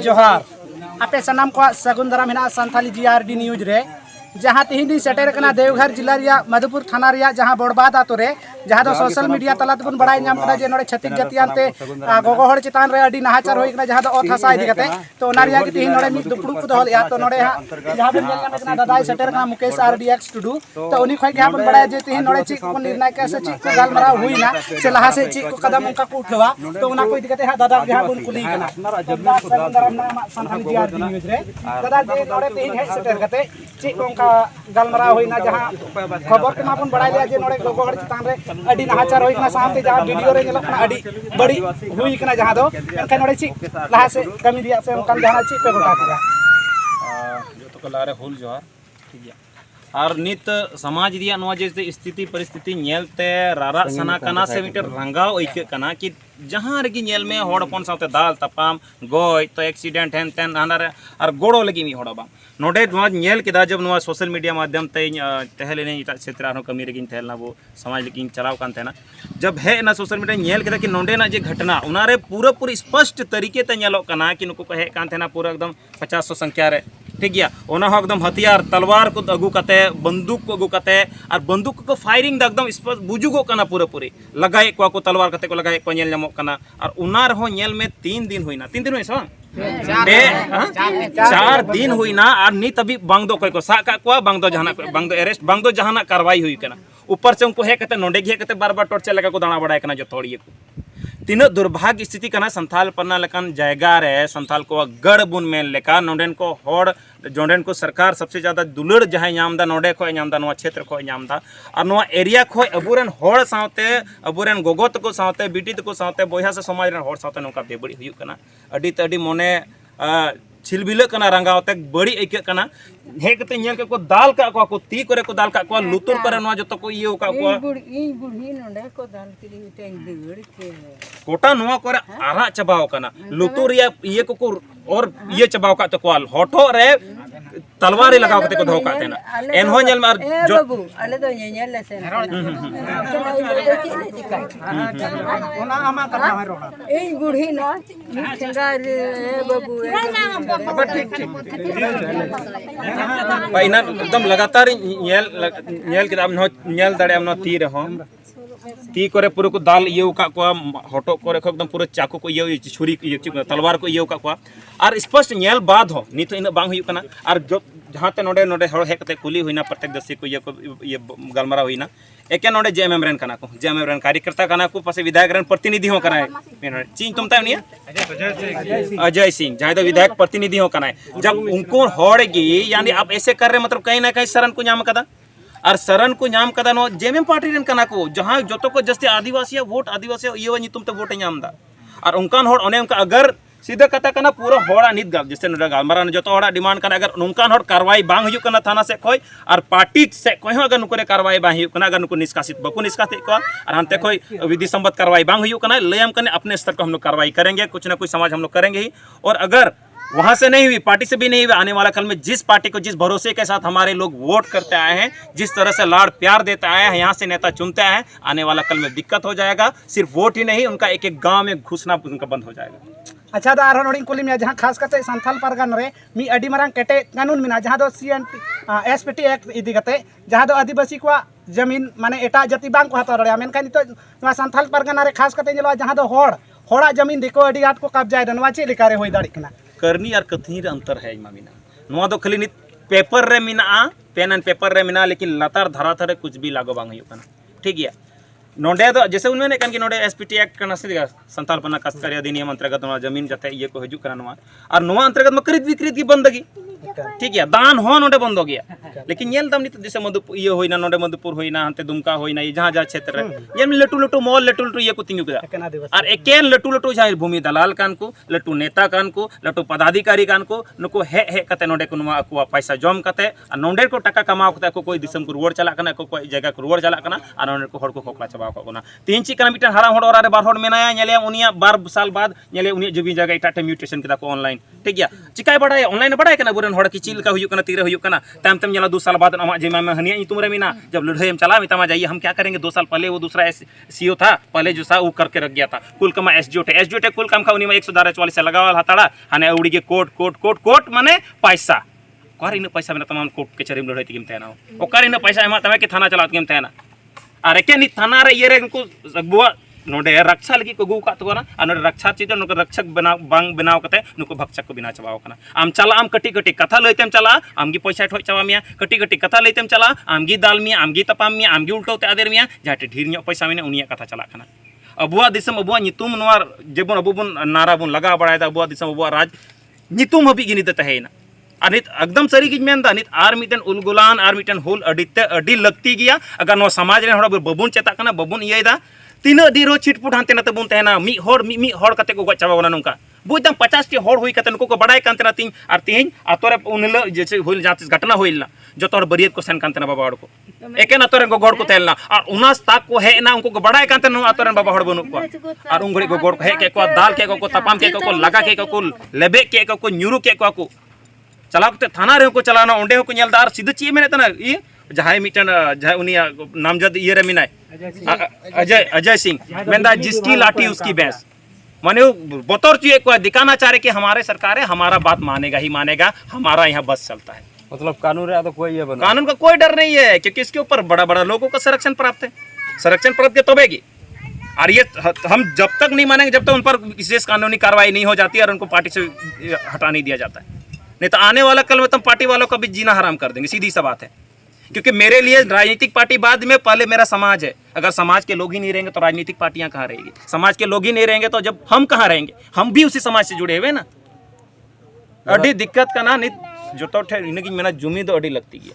जोहार आपे सनाम को सगुन दाराम हेना संथाली जीआरडी न्यूज रे जहाँ तीन दिन सेटेर कना देवघर जिला रिया मधुपुर थाना रिया जहाँ बोड़बाद आतो रे जहाँ दो सोशल मीडिया तलात बुन बड़ाई नाम कना जे नोडे छत्तीक जातियानते गोगो हड़ चितान रे अडी नाहाचार होई कना जहाँ दो ओथ हसा इदी कते तो ओना रिया कि तीन नोडे मिद दुपड़ुक को दोहल या तो नोडे हा जहाँ बुन जेल कना दादाई सेटेर कना मुकेश आरडीएक्स टुडू तो उनी खय के बुन बड़ाई जे तीन नोडे चिक को निर्णय कैसे चिक को गालमरा हुई ना से लहा से चिक को कदम उनका को उठवा तो ओना को इदी कते हा दादा जहाँ बुन कुली कना संथाली जीआरडी न्यूज रे दादा जे नोडे तीन हेड सेटेर कते चिक को उनका गालमरा हुई ना जहाँ खबर के मापुन बढ़ाई लिया जे नोडे गोगो हड़ चितान रे अडी नाहाचार होई ना सामते जहाँ वीडियो रे नेलो ना अडी बड़ी हुई कना जहाँ दो एनका नोडे चिक लहा से कमी दिया से उनका जहाँ चिक पे गोटा किया जो तो कलारे हुल जोहार ठीक है और नित समाज रिया नवा जैसे स्थिति परिस्थिति नेलते रारा सना कना से मिटर रंगाव ऐके कना कि जहाँ रेगी नेल में होड़ पन साथे दाल तपाम गोय तो एक्सीडेंट हेन तेन हानारे और गोड़ो लगी मी होड़ा बा नोडे नवा नेल केदा जब नवा सोशल मीडिया माध्यम ते तहले ने इटा क्षेत्र आरो कमी रेगिन थेलना वो समाज लेकिन चलाव कान थेना जब है ना सोशल मीडिया नेल केदा कि नोडे ना जे घटना उनारे पूरा पूरी स्पष्ट तरीके ते नेलो कना कि नुको कहे कान थेना पूरा एकदम 50 संख्या रे ठीक गया ओना हो एकदम हथियार तलवार को अगू कते बंदूक को अगू कते और बंदूक को फायरिंग एकदम स्पष्ट बुजुगो कना पूरा पूरी लगाए को तलवार कते को लगाए को नेल नामो कना और उनार हो नेल में 3 दिन हुई ना 3 दिन हुई सा 4 दिन हुई ना और नित अभी बांग दो कोई को सा का को बांग दो जहाना बांग दो अरेस्ट बांग दो जहाना कार्रवाई हुई कना ऊपर से उनको है कते नोडे घे कते बार-बार टॉर्चर लगा को दाना बड़ाय कना जो थोड़ी को तीन दुर्भाग्य स्थिति कना संथाल पन्ना लेकान जायगा रे संथाल को गढ़ बुन मेन लेका नोडेन को होड़ जोडेन को सरकार सबसे ज़्यादा दुलड़ जहाँ नामदा नोडे को नामदा नवा क्षेत्र को नामदा और नवा एरिया को अबुरेन होड़ सावते अबुरेन गोगोत को सावते बिटित को सावते बोया से समाज रे होड़ सावते नोका बेबड़ी हुई कना अडी तडी मोने छिलबिल कना रंगावते बड़ी ऐके कना हे कते नेल के को दाल का को ती करे को दाल का को लुतुर करे नवा जतो को इयो का को बुढ़ी नोडे को दाल के उटेन दगड़ के कोटा नवा करे आरा चबाव कना लुतुर या ये को और ये चबाव का तो को होठो रे तलवार लगाव कते को धो काते ना एनहो नेल मार जो बाबू अले तो नेल ले से ओना आमा कथा है रोड़ा ए बुढ़ी न ठेंगा रे बाबू ठीक पाइना एकदम लगातार नेल के अब नेल दड़े हम ती रहो ती करे पूरे को दाल ये का को हटो करे को एकदम पूरे चाकू को ये छुरी ये तलवार को ये का को और स्पष्ट नेल बाद हो नित इन बांग हुई कना और जो जहाँ ते नोडे नोडे हड़ हे कते कुली हुईना प्रत्येक दसी को ये गलमरा हुईना एके नोडे जेएमएम रेन कना को जेएमएम रेन कार्यकर्ता कना को पासे विधायक रेन प्रतिनिधि हो कना है चीन तुम ता नहीं अजय सिंह जहाँ तो विधायक प्रतिनिधि हो कना है जब उनको हड़गी यानी आप ऐसे कर रहे मतलब कहीं ना कहीं शरण को नाम कदा और शरण को नाम कदा नो जेएमएम पार्टी रेन कना को जहाँ जो को जस्ती आदिवासी वोट आदिवासी ये तुम तो वोट नाम दा और उनकान हड़ ओने उनका अगर सीधा कथा कना पूरा हड़ा नित गाल जैसे गालमारा जो हड़ा डिमांड कना अगर उनकान हड़ कार्रवाई बांग हुई कना थाना से खोई और पार्टी से खोई अगर नुको कार्रवाई बांग हुई कना अगर नुको निष्कासित बको निष्कासित को और हंते खोई विधि संबद्ध कार्रवाई बांग हुई कना लेम कने अपने स्तर को हम लोग कार्रवाई करेंगे कुछ ना कुछ समाज हम लोग करेंगे ही और अगर वहाँ से नहीं हुई पार्टी से भी नहीं हुई आने वाला कल में जिस पार्टी को जिस भरोसे के साथ हमारे लोग वोट करते आए हैं जिस तरह से लाड़ प्यार देते आए हैं यहाँ से नेता चुनते आए हैं आने वाला कल में दिक्कत हो जाएगा सिर्फ वोट ही नहीं उनका एक एक गांव में घुसना उनका बंद हो जाएगा अच्छा दा आरो नोडिंग कुली में जहाँ खास करते संथाल पारगान रे मी अडी मारंग केटे कानून मिना जहाँ दो सीएनटी एसपीटी एक्ट इदी कते जहाँ दो आदिवासी को जमीन माने एटा जाति बांग को हता रया मेनका नितो नवा संथाल पारगान रे खास करते जेलो जहाँ दो होड़ा जमीन दिको अडी आट को कब्जा नवा चे लेका रे होई दाड़ी कना करनी और कथनी रे अंतर है इमा मिना नवा दो खाली नित पेपर रे मिना पेन एंड पेपर रे मिना लेकिन लतार धरा थरे कुछ भी लागो बांग हुई कना ठीक है नोडे दो जैसे उन्होंने कहा कि नोडे एसपीटी एक्ट करना से संताल पन्ना काश्तकारी अधिनियम अंतर्गत जमीन जाते ये को हजू करा और नवा अंतर्गत में खरीद विक्रीत की बंदगी ठीक है दान हो नोडे बंद हो गया लेकिन नेल दम नित जैसे मधुपुर ये होइना नोडे मधुपुर होइना हंते दुमका होइना जहाँ जहाँ क्षेत्र ये लटू लटू मॉल लटू लटू ये को तिंगु कदा और एकेन लटू लटू जहाँ भूमि दलाल कान को लटू नेता कान को लटू पदाधिकारी कान को नुको हे कते नोडे को नुआ को पैसा जम कते और नोडे को टका कमाओ कते को कोई दिसम को रुवर चला कना को कोई जगह को रुवर चला कना और नोडे को हड़ को खोखला चबा को ना तीन ची कना मिटन हराम हड़ और बार हड़ मेनाया नेले उनिया 12 साल बाद नेले उनिया जबी जगह इटाटे म्यूटेशन केदा को ऑनलाइन ठीक गया चिकाय बड़ाय ऑनलाइन बड़ाय कना बुरन हड़ हड़ की चील का हुई कना तीरे हुई कना तम तम जला 2 साल बाद अमा जेमा में हनिया तुम रे मीना जब लड़ाई हम चला मिता जाइए हम क्या करेंगे 2 साल पहले वो दूसरा सीओ था पहले जो सा वो करके रख गया था कुल कमा एसडीओ कुल काम का उन्हीं में 144 से लगावल हताड़ा हने उड़ी के कोट माने पैसा ओकर इन पैसा में तमाम कोर्ट कचहरी में लड़ाई तीम तेना ओकर इन पैसा एमा तमे के थाना चला तीम तेना अरे के नि थाना रे ये रे उनको बुआ नोडे रक्षा लगी को गु का तो ना आ नोडे रक्षा चीज नुको रक्षक बनाव कते नुको भक्षक को बिना चबाव कना आम चला आम कटी कटी कथा लइतेम चला आमगी पैसा ठोय चवा मिया कटी कटी कथा लइतेम चला आमगी दाल मिया आमगी तपाम मिया आमगी उल्टोते आदेर मिया जाटे ढीर न्यो पैसा में उनिया कथा चला कना अबुआ दिसम अबुआ नितुम नोर जेबन अबुबन नारा बन लगा बड़ायदा अबुआ दिसम अबुआ राज नितुम हबी गिनी तहेना अनित एकदम सरी की मेन अनित आर मिटन उलगुलान आर मिटन हुल अडी लगती गया अगर नो समाज रे हड़ बबुन चेता कना बबुन इयदा तीन डीरो छिटपुट हानते ना तबुन तहना मी हड़ कते को गच चाबा नोंका बुझदम 50 टी हड़ हुई कते नुको को बड़ाय कांतना तीन आर तीन आतोरे उनले जैसे हुल जात घटना होइलना जतोर बरियत को सेन कांतना बाबा हड़ को एकेन आतोरे को गड़ को तेलना और उनास ताक को हेना उनको को बड़ाय कांतना आतोरे बाबा हड़ बनु को और उंगड़ी को गड़ को हे के को दाल के को तपाम के को लगा के को लेबे के को न्यूरु के को चलाते थाना रे को चलाना ओंडे को नेलदार सीधे ची मेने तना ई जहां मिटन जहां उनिया नामजद ये रे मिनाय अजय सिंह मेंदा जिसकी लाठी उसकी भैंस माने बतौर चुए को दिखाना चाह रहे कि हमारे सरकार है हमारा बात मानेगा ही मानेगा हमारा यहाँ बस चलता है मतलब कानून रे तो कोई ये बना कानून का कोई डर नहीं है क्योंकि इसके ऊपर बड़ा बड़ा लोगों का संरक्षण प्राप्त है संरक्षण प्राप्त तो तबेगी और ये हम जब तक नहीं मानेंगे जब तक उन पर विशेष कानूनी कार्रवाई नहीं हो जाती और उनको पार्टी से हटा नहीं दिया जाता है नहीं तो आने वाला कल में तुम पार्टी वालों का भी जीना हराम कर देंगे सीधी सा बात है क्योंकि मेरे लिए राजनीतिक पार्टी बाद में पहले मेरा समाज है अगर समाज के लोग ही नहीं रहेंगे तो राजनीतिक पार्टियां कहाँ रहेगी समाज के लोग ही नहीं रहेंगे तो जब हम कहाँ रहेंगे हम भी उसी समाज से जुड़े हुए ना अड़ी दिक्कत का ना नहीं जो तो इनकी मेरा जुम्मी तो अड़ी लगती है।